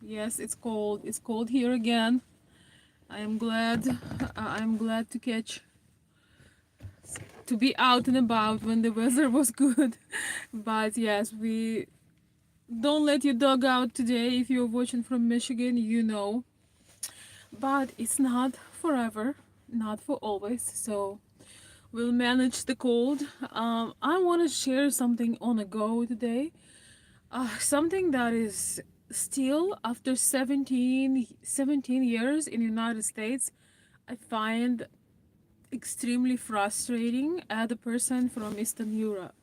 Yes, it's cold. It's cold here again. I am glad. I'm glad to be out and about when the weather was good. But yes, we don't let your dog out today. If you're watching from Michigan, you know. But it's not forever, not for always. So we'll manage the cold. I want to share something on a go today. Something that is still after 17 years in the United States, I find extremely frustrating as a person from Eastern Europe.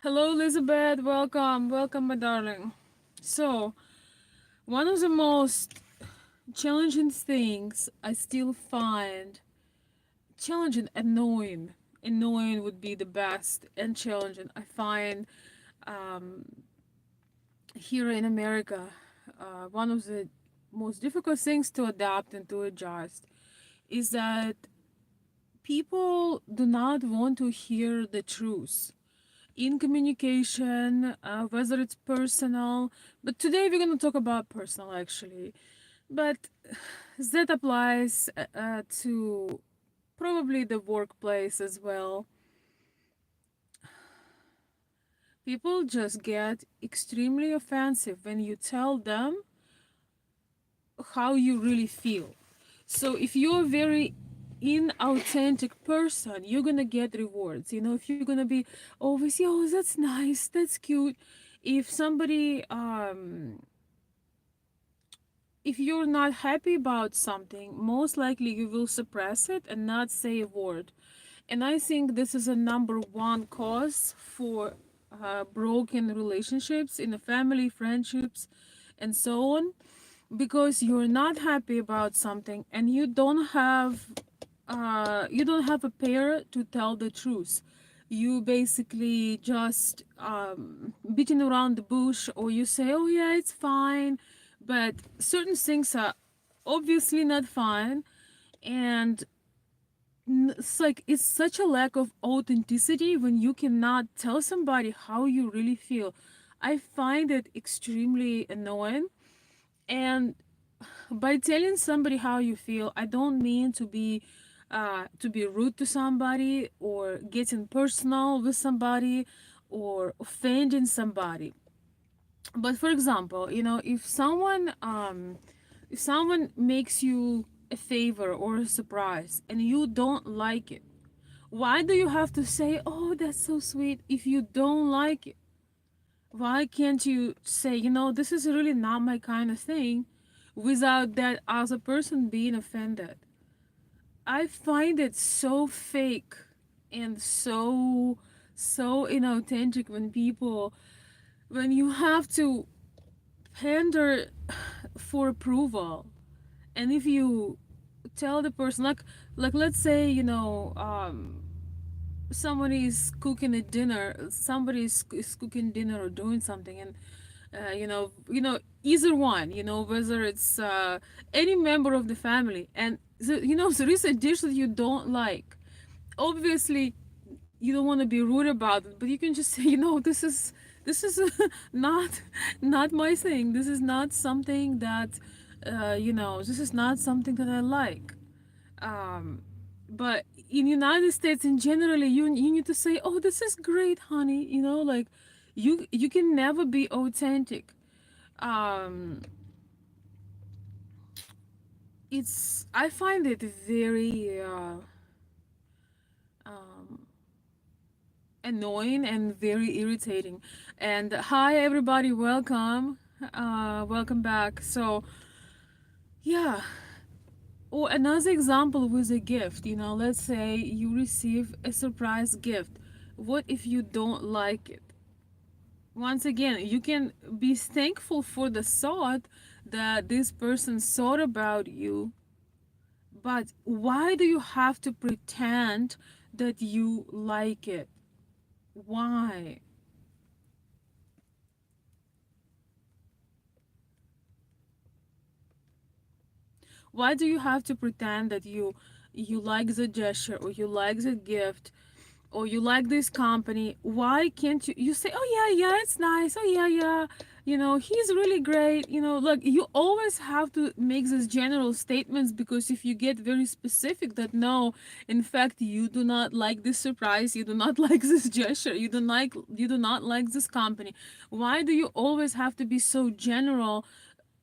Hello, Elizabeth. Welcome. Welcome, my darling. So, one of the most challenging things I still find challenging, annoying. Annoying would be the best, and challenging. I find um, here in America, one of the most difficult things to adapt and to adjust is that people do not want to hear the truth in communication, whether it's personal. But today we're going to talk about personal actually. But that applies to probably the workplace as well. People just get extremely offensive when you tell them how you really feel. So if you're a very inauthentic person, you're gonna get rewards. You know, if you're gonna be always, oh, that's nice, that's cute. If somebody, if you're not happy about something, most likely you will suppress it and not say a word. And I think this is a number one cause for broken relationships in the family, friendships, and so on, because you're not happy about something and you don't have a pair to tell the truth. You basically just beating around the bush, or you say, oh yeah, it's fine, but certain things are obviously not fine. And it's like it's such a lack of authenticity when you cannot tell somebody how you really feel. I find it extremely annoying. And by telling somebody how you feel, I don't mean to be rude to somebody or getting personal with somebody or offending somebody. But for example, you know, if someone makes you a favor or a surprise and you don't like it, why do you have to say, oh, that's so sweet, if you don't like it? Why can't you say, you know, this is really not my kind of thing, without that other person being offended? I find it so fake and so inauthentic when people, when you have to pander for approval. And if you tell the person, like let's say, you know, somebody is cooking a dinner, is cooking dinner or doing something, and either one, you know, whether it's any member of the family, and there is a dish that you don't like. Obviously, you don't want to be rude about it, but you can just say, you know, this is not my thing. This is not something that this is not something that I like. um, but in United States in generally, you need to say, oh, this is great, honey, you know, like you can never be authentic. um, it's I find it very um, annoying and very irritating. And hi everybody, welcome, welcome back. So yeah. Or another example with a gift, you know, let's say you receive a surprise gift. What if you don't like it? Once again, you can be thankful for the thought that this person thought about you, but why do you have to pretend that you like it? Why? Why do you have to pretend that you like the gesture, or you like the gift, or you like this company? Why can't you say, oh yeah, yeah, it's nice, oh yeah, yeah, he's really great. Look, you always have to make these general statements, because if you get very specific that no, in fact, you do not like this surprise, you do not like this gesture, you do not like this company, why do you always have to be so general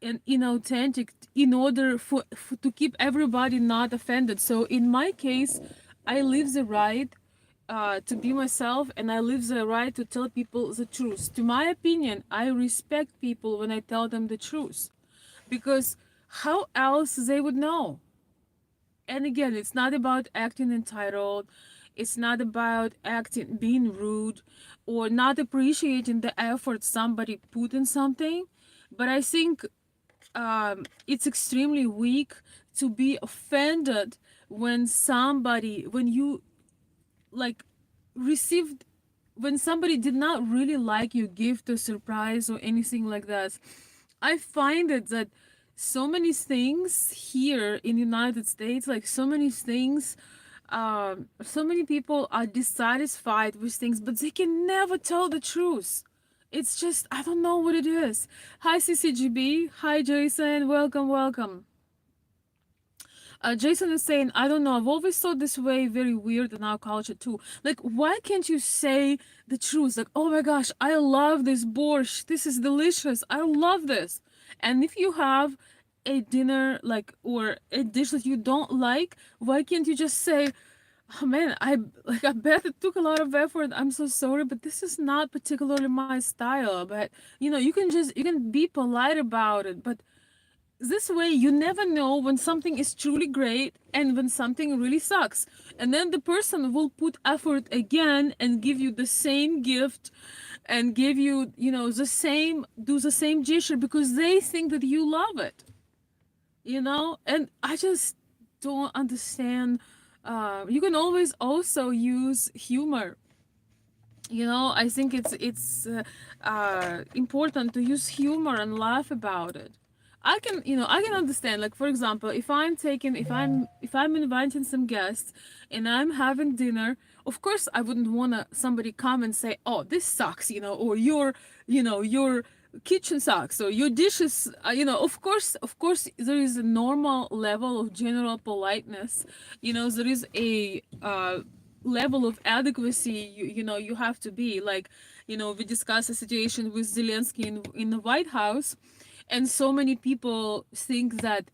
and inauthentic in order for to keep everybody not offended? So in my case, I live the right to be myself, and I live the right to tell people the truth. To my opinion, I respect people when I tell them the truth, because how else they would know? And again, it's not about acting entitled. It's not about acting being rude or not appreciating the effort somebody put in something. But I think it's extremely weak to be offended when you like received when somebody did not really like your gift or surprise or anything like that. I find it that so many things here in United States, like so many things, so many people are dissatisfied with things, but they can never tell the truth. It's just, I don't know what it is. Hi CCGB, hi Jason, welcome, welcome. Jason is saying, I don't know, I've always thought this way very weird in our culture too. Like, why can't you say the truth? Like, oh my gosh, I love this borscht. This is delicious. I love this. And if you have a dinner, like, or a dish that you don't like, why can't you just say, oh man, I bet it took a lot of effort. I'm so sorry, but this is not particularly my style. But you can be polite about it. But this way you never know when something is truly great and when something really sucks, and then the person will put effort again and give you the same gift and give you the same do the same gesture because they think that you love it. And I just don't understand. You can always also use humor. I think it's important to use humor and laugh about it. I can understand, like, for example, if I'm inviting some guests and I'm having dinner. Of course I wouldn't want to somebody come and say, oh, this sucks, or your kitchen sucks or your dishes, of course there is a normal level of general politeness. There is a level of adequacy you have to be like. We discussed a situation with Zelensky in the White House, and so many people think that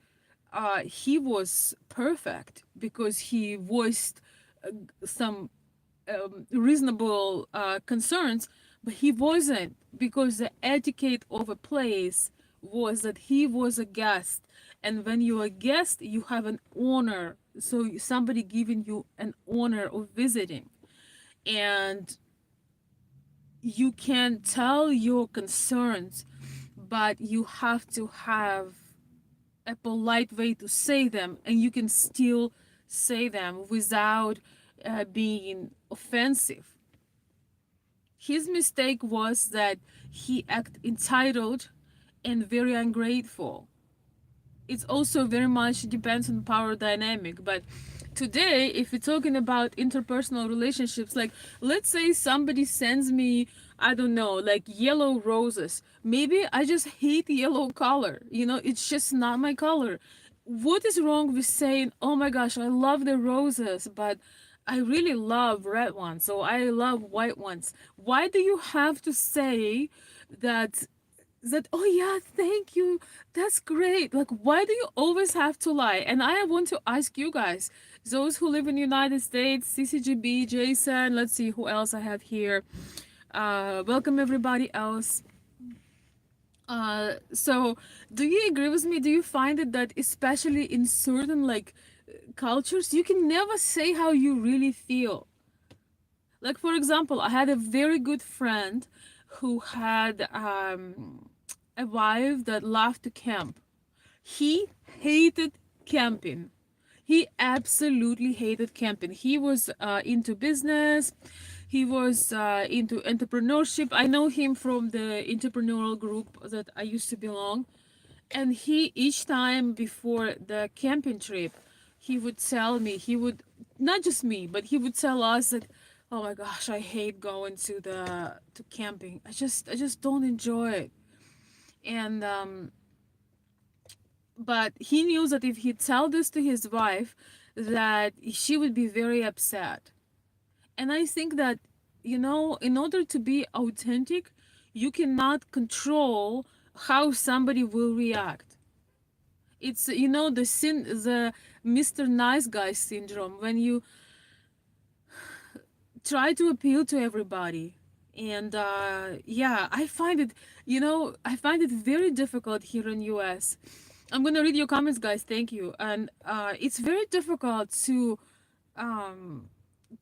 he was perfect because he voiced some reasonable concerns, but he wasn't, because the etiquette of a place was that he was a guest, and when you're a guest you have an honor, so somebody giving you an honor of visiting, and you can tell your concerns, but you have to have a polite way to say them, and you can still say them without being offensive. His mistake was that he acted entitled and very ungrateful. It's also very much depends on power dynamic, but today, if we're talking about interpersonal relationships, like, let's say somebody sends me, I don't know, like yellow roses. Maybe I just hate yellow color, it's just not my color. What is wrong with saying, oh my gosh, I love the roses, but I really love red ones, so I love white ones? Why do you have to say that oh yeah, thank you, that's great? Like, why do you always have to lie? And I want to ask you guys, those who live in the United States, CCGB, Jason, let's see who else I have here. Welcome everybody else. So do you agree with me? Do you find it that especially in certain, like, cultures, you can never say how you really feel? Like, for example, I had a very good friend who had a wife that loved to camp. He hated camping. He absolutely hated camping. He was into business. He was into entrepreneurship. I know him from the entrepreneurial group that I used to belong. And he, each time before the camping trip, he would tell me, he would, not just me, but he would tell us that, oh my gosh, I hate going to camping. I just don't enjoy it. And but he knew that if he tell this to his wife, that she would be very upset. And I think that, in order to be authentic, you cannot control how somebody will react. It's, the Mr. Nice Guy syndrome, when you try to appeal to everybody. And yeah, I find it very difficult here in US. I'm gonna read your comments, guys. Thank you. And it's very difficult um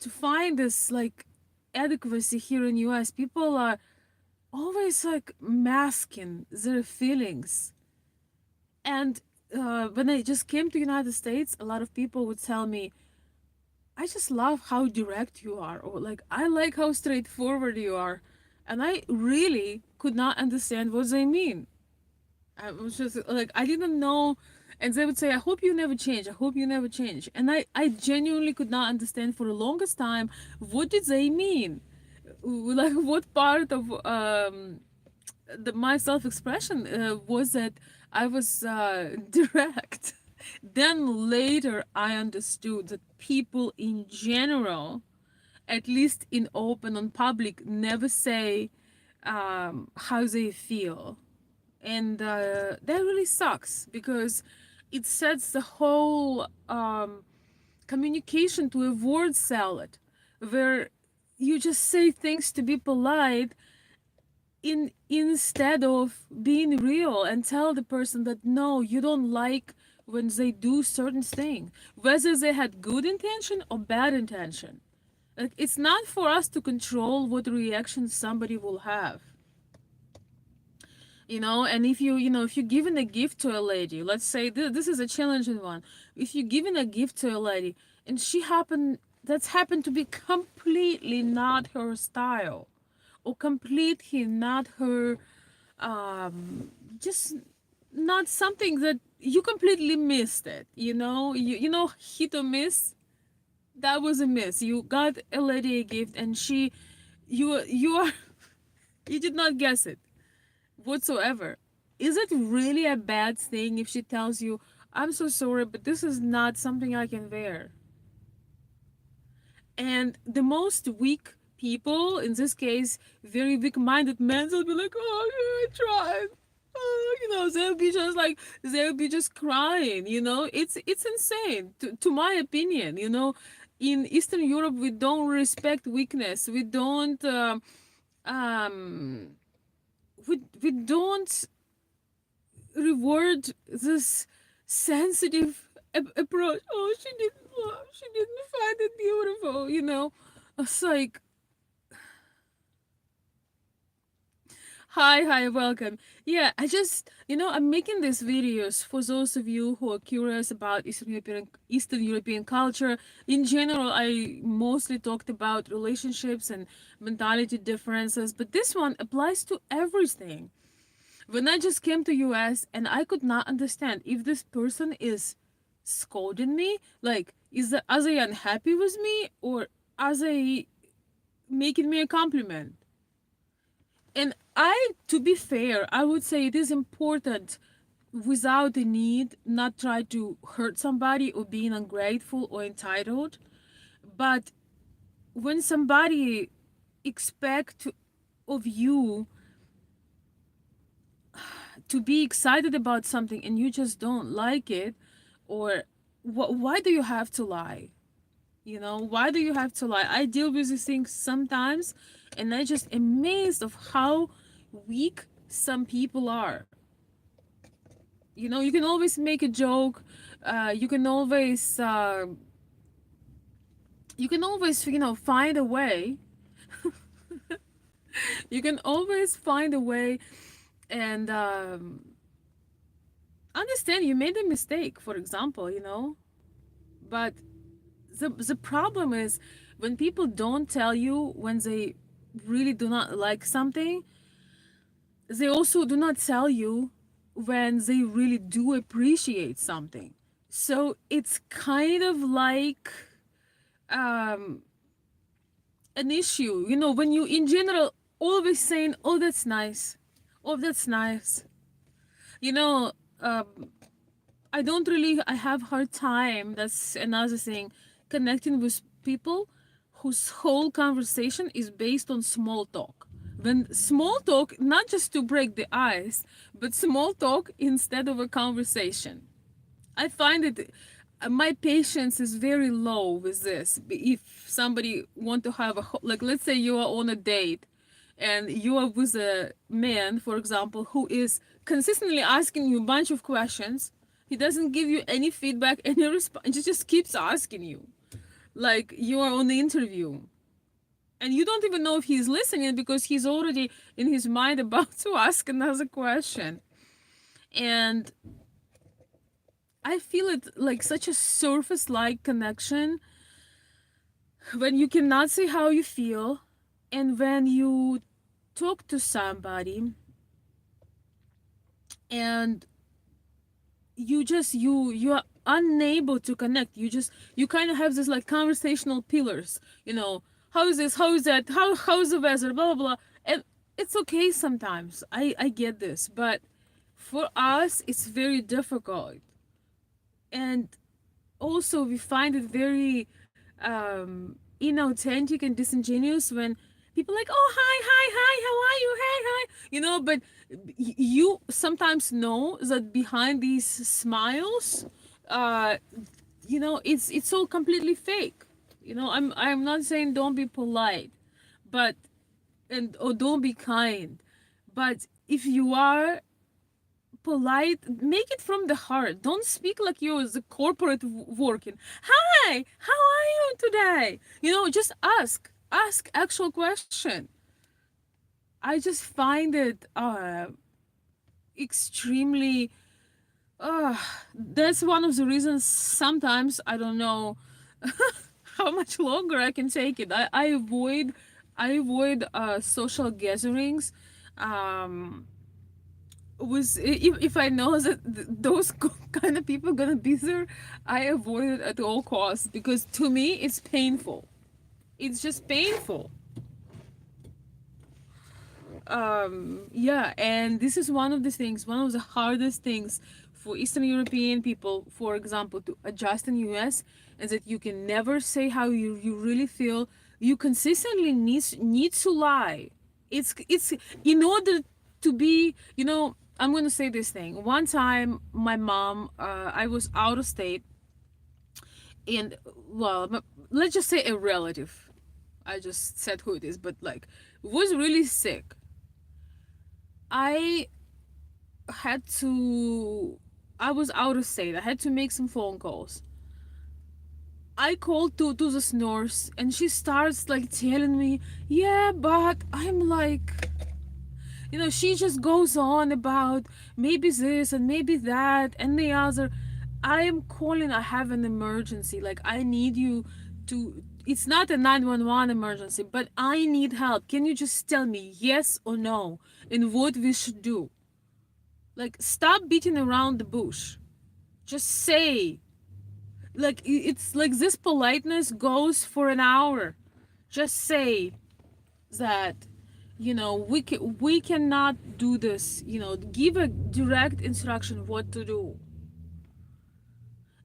to find this like adequacy here in US. People are always like masking their feelings. And when I just came to United States, a lot of people would tell me, I just love how direct you are, or like, I like how straightforward you are. And I really could not understand what they mean. I was just like, I didn't know. And they would say, I hope you never change. I hope you never change. And I genuinely could not understand for the longest time, what did they mean? Like, what part of my self expression was that I was direct. Then later, I understood that people in general, at least in open and public, never say how they feel. And that really sucks, because it sets the whole communication to a word salad, where you just say things to be polite, instead of being real and tell the person that no, you don't like when they do certain thing, whether they had good intention or bad intention. Like, it's not for us to control what reaction somebody will have. And if you're giving a gift to a lady, let's say this is a challenging one. If you're giving a gift to a lady, and that's happened to be completely not her style, or completely not her, um just not something that you completely missed it, hit or miss. That was a miss. You got a lady a gift, and you are you did not guess it whatsoever. Is it really a bad thing if she tells you, I'm so sorry, but this is not something I can wear? And the most weak people, in this case, very weak minded men, will be like, oh, yeah, I tried. Oh, they'll be just crying, it's insane, to my opinion. In Eastern Europe, we don't respect weakness. Um, we don't reward this sensitive approach. Oh, she didn't find it beautiful. It's like, hi, welcome. Yeah, I'm making these videos for those of you who are curious about Eastern European culture. In general, I mostly talked about relationships and mentality differences, but this one applies to everything. When I just came to US, and I could not understand if this person is scolding me, like, are they unhappy with me, or are they making me a compliment? And to be fair, I would say it is important, without the need, not try to hurt somebody or being ungrateful or entitled. But when somebody expect of you to be excited about something, and you just don't like it, or why do you have to lie? Why do you have to lie? I deal with these things sometimes, and I just amazed of how weak some people are. You can always make a joke. You can always find a way. You can always find a way, and understand you made a mistake, for example. But the problem is, when people don't tell you when they really do not like something, they also do not tell you when they really do appreciate something. So it's kind of like um an issue, when you in general always saying, oh, that's nice, oh, that's nice. You know, I don't really, I have hard time, that's another thing, connecting with people whose whole conversation is based on small talk. When small talk, not just to break the ice, but small talk instead of a conversation. I find it, my patience is very low with this. If somebody want to have a like, let's say you are on a date, and you are with a man, for example, who is consistently asking you a bunch of questions. He doesn't give you any feedback, any response. He just keeps asking you, like you are on the interview, and you don't even know if he's listening because he's already in his mind about to ask another question. And I feel it like such a surface like connection when you cannot say how you feel, and when you talk to somebody and you are unable to connect. You kind of have this like conversational pillars, how is this, how is that, how's the weather, blah blah blah. And it's okay sometimes, I get this, but for us it's very difficult. And also we find it very inauthentic and disingenuous when people like, oh hi, how are you, hey hi, but you sometimes know that behind these smiles, uh it's all completely fake. I'm not saying don't be polite, but and or don't be kind, but if you are polite, make it from the heart. Don't speak like you're the corporate working. Hi, how are you today? Just ask actual question. I just find it extremely uh that's one of the reasons sometimes I don't know how much longer I can take it. I avoid social gatherings, um was if I know that those kind of people gonna be there, I avoid it at all costs because to me it's painful. It's just painful. Yeah, and this is one of the things, one of the hardest things for Eastern European people, for example, to adjust in US, is that you can never say how you really feel. You consistently need to lie. It's in order to be, I'm gonna say this thing. One time my mom, I was out of state, and well, let's just say a relative, I just said who it is, but like was really sick. I had to I was out of state. I had to make some phone calls. I called to this nurse and she starts like telling me, yeah, but I'm like, she just goes on about maybe this and maybe that and the other. I am calling, I have an emergency. Like, I need you to, it's not a 911 emergency, but I need help. Can you just tell me yes or no and what we should do? Like, stop beating around the bush. Just say. Like, it's like this politeness goes for an hour. Just say that, we cannot do this. Give a direct instruction what to do.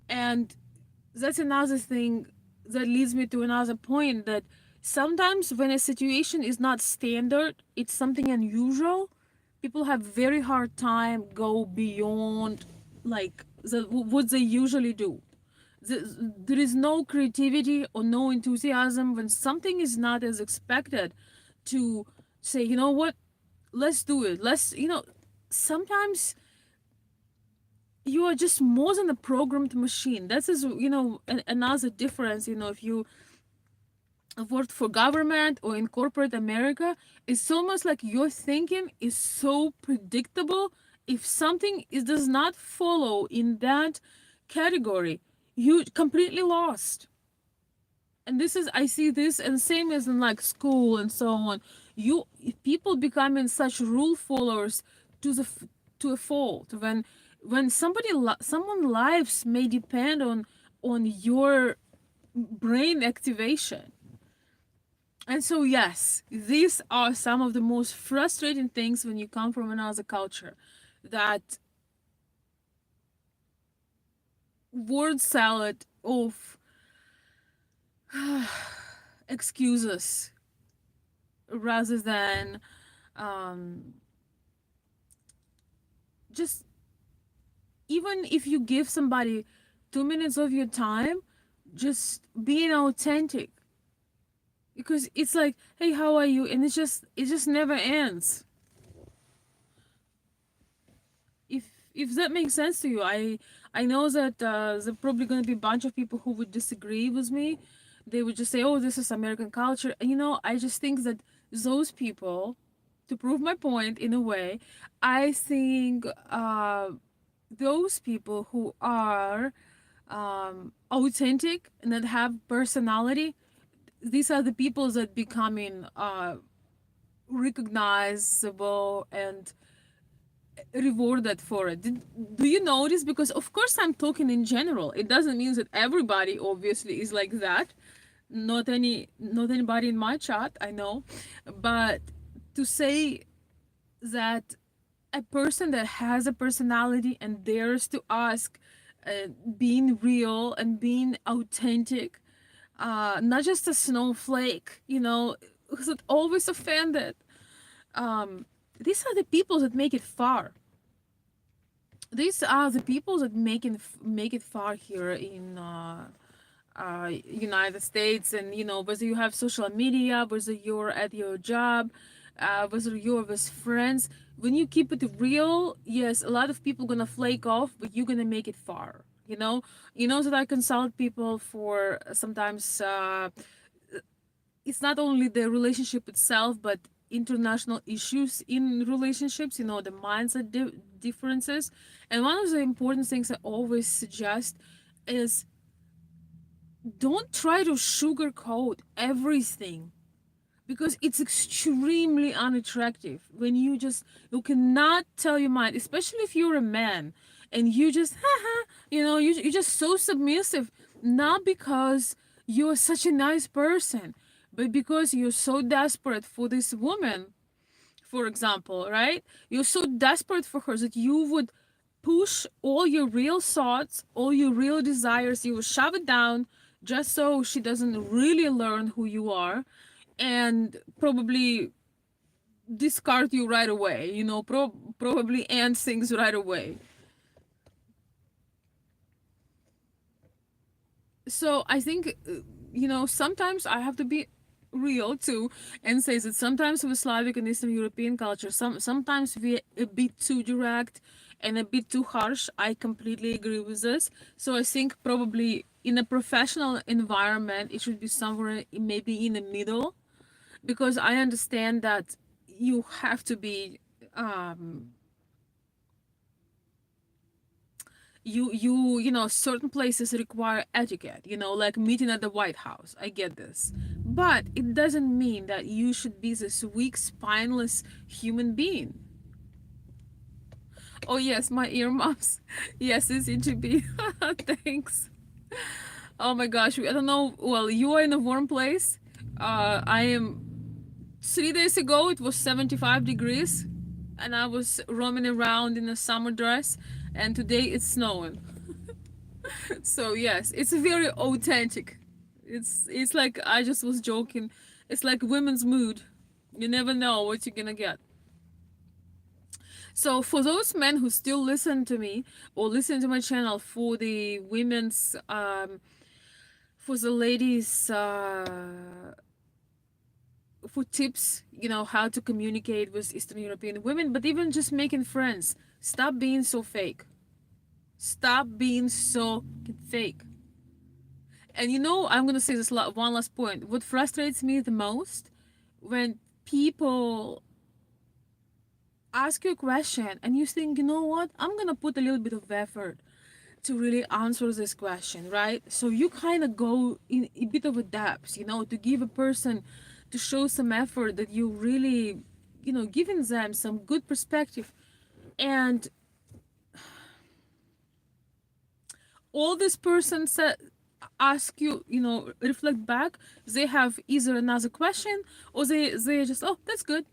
And that's another thing that leads me to another point, that sometimes when a situation is not standard, it's something unusual, people have very hard time go beyond like what they usually do. There is no creativity or no enthusiasm when something is not as expected, to say, you know what, let's do it, let's, sometimes you are just more than a programmed machine. That is, another difference. If you worked for government or in corporate America, it's almost like your thinking is so predictable. If something does not follow in that category, you completely lost. And this is, I see this, and same as in like school and so on. You People becoming such rule followers to to a fault, when someone lives may depend on your brain activation. And so, yes, these are some of the most frustrating things when you come from another culture, that word salad of excuses rather than um, just, even if you give somebody 2 minutes of your time, just being authentic, because it's like, hey, how are you, and it just never ends. If that makes sense to you. I know that there's probably going to be a bunch of people who would disagree with me. They would just say, oh, this is American culture, and I just think that those people, to prove my point in a way, I think those people who are authentic and that have personality, these are the people that becoming recognizable and rewarded for it. Do you notice? Because of course I'm talking in general. It doesn't mean that everybody obviously is like that. Not anybody in my chat, I know. But to say that a person that has a personality and dares to ask, being real and being authentic, not just a snowflake, who's always offended. Um, these are the people that make it far. These are the people that make it far here in United States, and whether you have social media, whether you're at your job, whether you're with friends, when you keep it real, yes, a lot of people gonna flake off, but you're gonna make it far. That I consult people for sometimes. It's not only the relationship itself, but international issues in relationships, the mindset differences. And one of the important things I always suggest is, don't try to sugarcoat everything, because it's extremely unattractive when you cannot tell your mind, especially if you're a man and you just haha, you're just so submissive, not because you're such a nice person, but because you're so desperate for this woman, for example, right? You're so desperate for her that you would push all your real thoughts, all your real desires, you will shove it down just so she doesn't really learn who you are, and probably discard you right away, probably end things right away. So I think, sometimes I have to be real too, and say that sometimes with Slavic and Eastern European culture, sometimes we a bit too direct and a bit too harsh. I completely agree with this. So I think probably in a professional environment it should be somewhere maybe in the middle, because I understand that you have to be, certain places require etiquette, like meeting at the White House. I get this, but it doesn't mean that you should be this weak, spineless human being. Oh yes, my earmuffs. Yes, it's EGB. Thanks. Oh my gosh, I don't know. Well, you are in a warm place. I am. 3 days ago it was 75 degrees, and I was roaming around in a summer dress, and today it's snowing. So yes, it's very authentic. It's like, I just was joking. It's like women's mood. You never know what you're gonna get. So for those men who still listen to me or listen to my channel, for the women's, for the ladies, for tips, how to communicate with Eastern European women, but even just making friends, stop being so fake. Stop being so fake. And I'm gonna say this one last point. What frustrates me the most, when people ask you a question and you think, you know what, I'm gonna put a little bit of effort to really answer this question, right? So you kind of go in a bit of a depth, to give a person, to show some effort that you really, giving them some good perspective. And all this person said, ask you, reflect back, they have either another question, or they just, oh, that's good.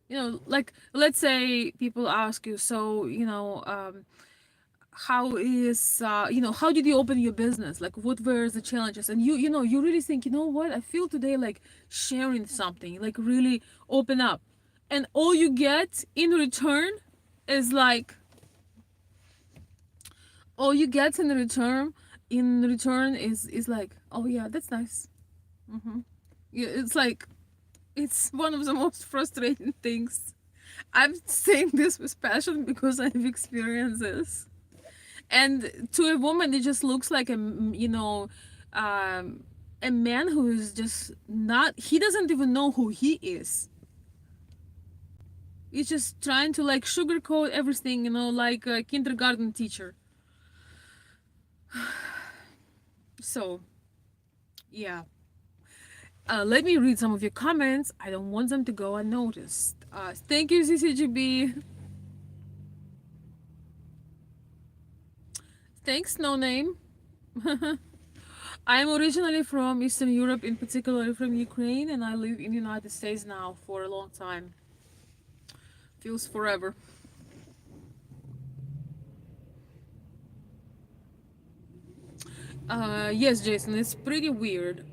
Like, let's say people ask you, so, how is how did you open your business, like what were the challenges, and you really think, what, I feel today like sharing something, like really open up, and all you get in return is like all you get in return is like, oh yeah, that's nice. Yeah, it's like it's one of the most frustrating things. I'm saying this with passion because I've experienced this. And to a woman, it just looks like um, a man who is just not. He doesn't even know who he is. He's just trying to like sugarcoat everything, like a kindergarten teacher. So yeah, let me read some of your comments. I don't want them to go unnoticed. Thank you, CCGB. Thanks, no name. I'm originally from Eastern Europe, in particular from Ukraine, and I live in the United States now for a long time. Feels forever. Yes, Jason, it's pretty weird.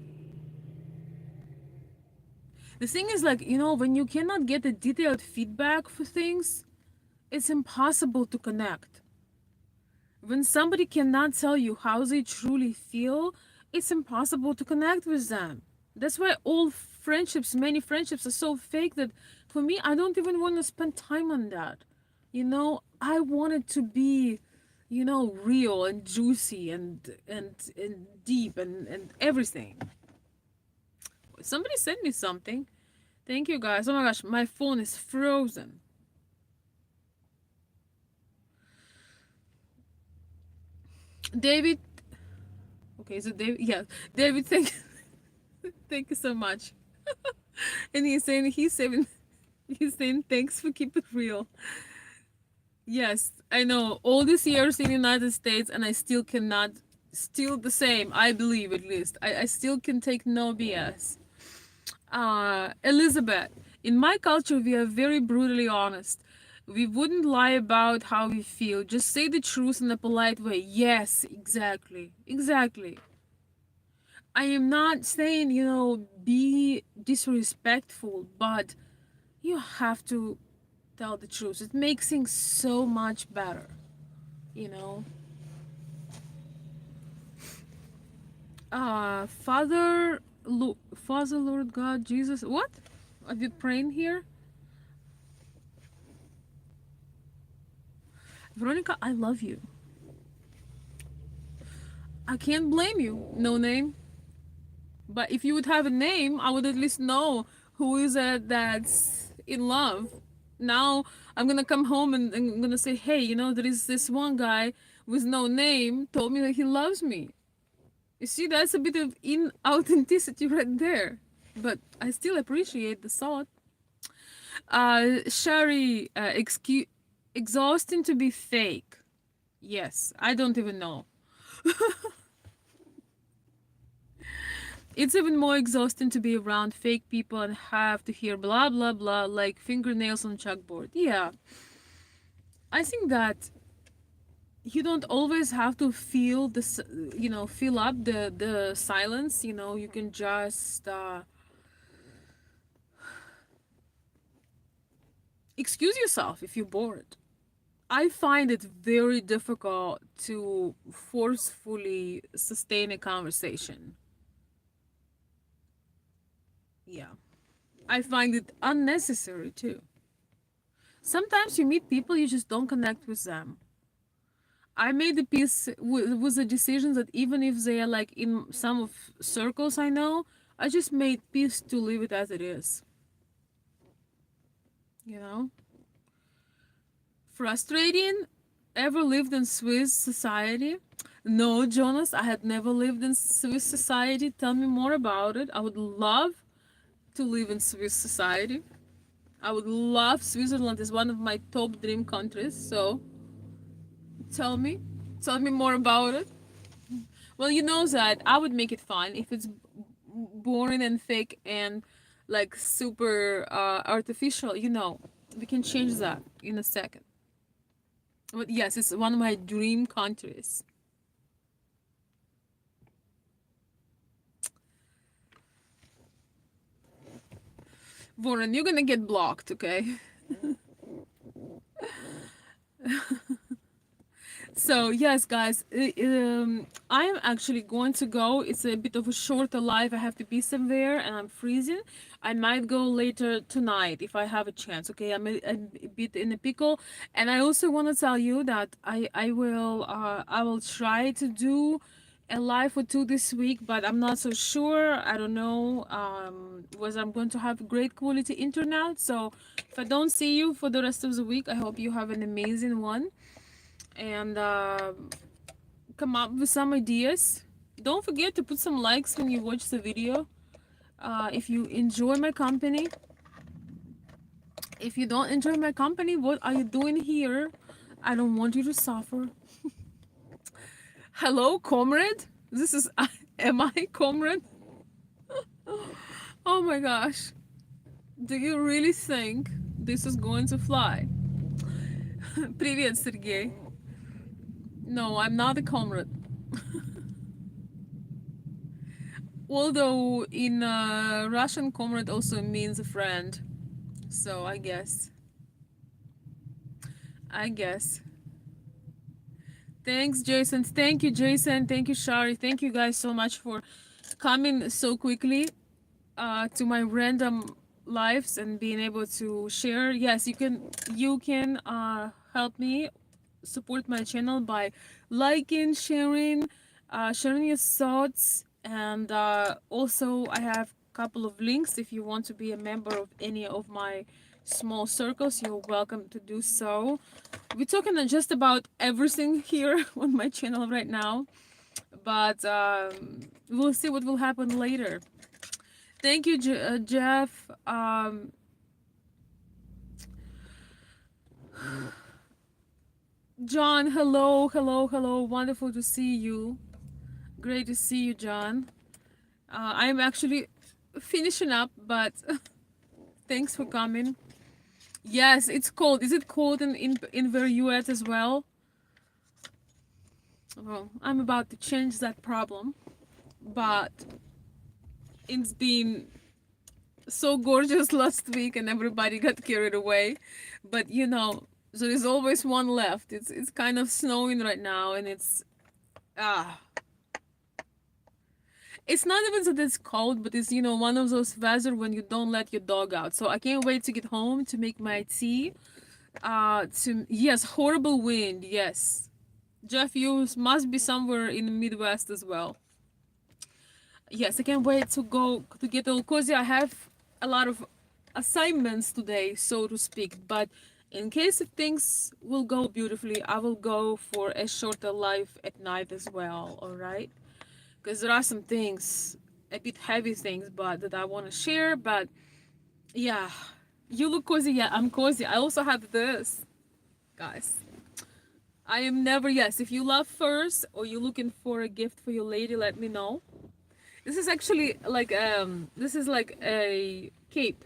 The thing is, like, when you cannot get a detailed feedback for things, it's impossible to connect. When somebody cannot tell you how they truly feel, it's impossible to connect with them. That's why many friendships are so fake that for me, I don't even want to spend time on that. I want it to be, real and juicy and deep and everything. Somebody sent me something. Thank you guys. Oh my gosh, my phone is frozen. David, okay, so David, yeah, David, thank you so much. And he's saying thanks for keeping it real. Yes, I know all these years in the United States, and I still cannot, still the same. I believe at least I still can take no BS. Elizabeth, in my culture, we are very brutally honest. We wouldn't lie about how we feel. Just say the truth in a polite way. Yes, exactly. Exactly. I am not saying, be disrespectful, but you have to tell the truth. It makes things so much better, you know. Father, Lord God, Jesus. What? Are you praying here? Veronica, I love you. I can't blame you. No name. But if you would have a name, I would at least know who is it that's in love. Now I'm gonna come home and I'm gonna say, hey, there is this one guy with no name told me that he loves me. You see, that's a bit of inauthenticity right there. But I still appreciate the thought. Shari, exhausting to be fake. Yes, I don't even know. It's even more exhausting to be around fake people and have to hear blah blah blah like fingernails on chalkboard. Yeah, I think that you don't always have to feel this, fill up the silence. You can just excuse yourself if you're bored. I find it very difficult to forcefully sustain a conversation. Yeah. I find it unnecessary too. Sometimes you meet people, you just don't connect with them. I made the peace with the decision that even if they are like in some of circles I know, I just made peace to leave it as it is. You know? Frustrating? Ever lived in Swiss society? No, Jonas, I had never lived in Swiss society. Tell me more about it. I would love to live in Swiss society. I would love Switzerland is one of my top dream countries. So tell me, tell me more about it. Well, you know that I would make it fun if it's boring and fake and like super artificial. We can change that in a second. But yes, it's one of my dream countries. Warren, you're gonna get blocked, okay? So yes, guys, I am actually going to go. It's a bit of a shorter life. I have to be somewhere, and I'm freezing. I might go later tonight if I have a chance. Okay, I'm a bit in a pickle, and I also want to tell you that I will try to do a live or two this week, but I'm not so sure. I don't know whether I'm going to have great quality internet. So if I don't see you for the rest of the week, I hope you have an amazing one, and come up with some ideas. Don't forget to put some likes when you watch the video. If you enjoy my company, if you don't enjoy my company, what are you doing here? I don't want you to suffer. Hello, comrade. This is am I comrade? Oh my gosh. Do you really think this is going to fly? Привет, Sergey. No, I'm not a comrade. Although in Russian, comrade also means a friend. So I guess. I guess. Thanks, Jason. Thank you, Jason. Thank you, Shari. Thank you guys so much for coming so quickly to my random lives and being able to share. Yes, you can help me support my channel by liking, sharing your thoughts, and also I have a couple of links. If you want to be a member of any of my small circles, you're welcome to do so. We're talking just about everything here on my channel right now, but we'll see what will happen later. Thank you, Jeff. John, hello, hello, hello. Wonderful to see you. Great to see you, John. I'm actually finishing up, but thanks for coming. Yes, it's cold. Is it cold in where you at as well? Well, I'm about to change that problem, but it's been so gorgeous last week and everybody got carried away. But there is always one left. It's kind of snowing right now, and ah it's not even that it's cold, but it's one of those weather when you don't let your dog out. So I can't wait to get home to make my tea. To Yes, horrible wind. Yes, Jeff, you must be somewhere in the Midwest as well. Yes, I can't wait to go to get all cozy. I have a lot of assignments today, so to speak. But in case if things will go beautifully, I will go for a shorter life at night as well. All right, because there are some things, a bit heavy things, but that I want to share. But yeah, you look cozy. Yeah, I'm cozy. I also have this, guys. I am never, yes. If you love furs or you're looking for a gift for your lady, let me know. This is actually like this is like a cape.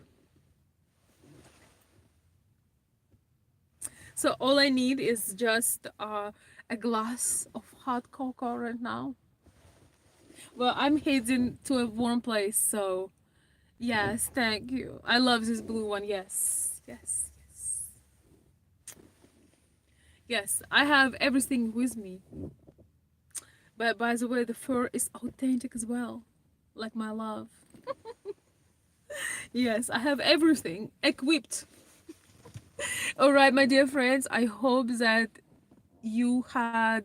So all I need is just a glass of hot cocoa right now. Well, I'm heading to a warm place, so yes, thank you. I love this blue one. Yes, yes, yes, yes. I have everything with me. But by the way, the fur is authentic as well, like my love. Yes, I have everything equipped. All right, my dear friends. I hope that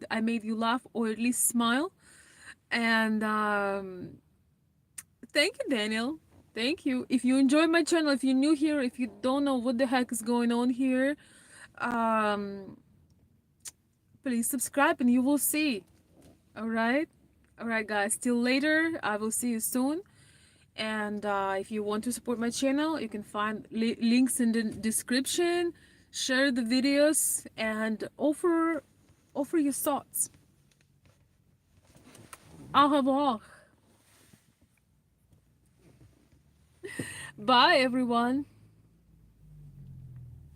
I made you laugh or at least smile. And thank you, Daniel. Thank you. If you enjoy my channel, if you're new here, if you don't know what the heck is going on here, um, please subscribe and you will see. All right. All right, guys. Till later. I will see you soon. And if you want to support my channel, you can find links in the description. Share the videos and offer your thoughts. Au revoir. Bye, everyone.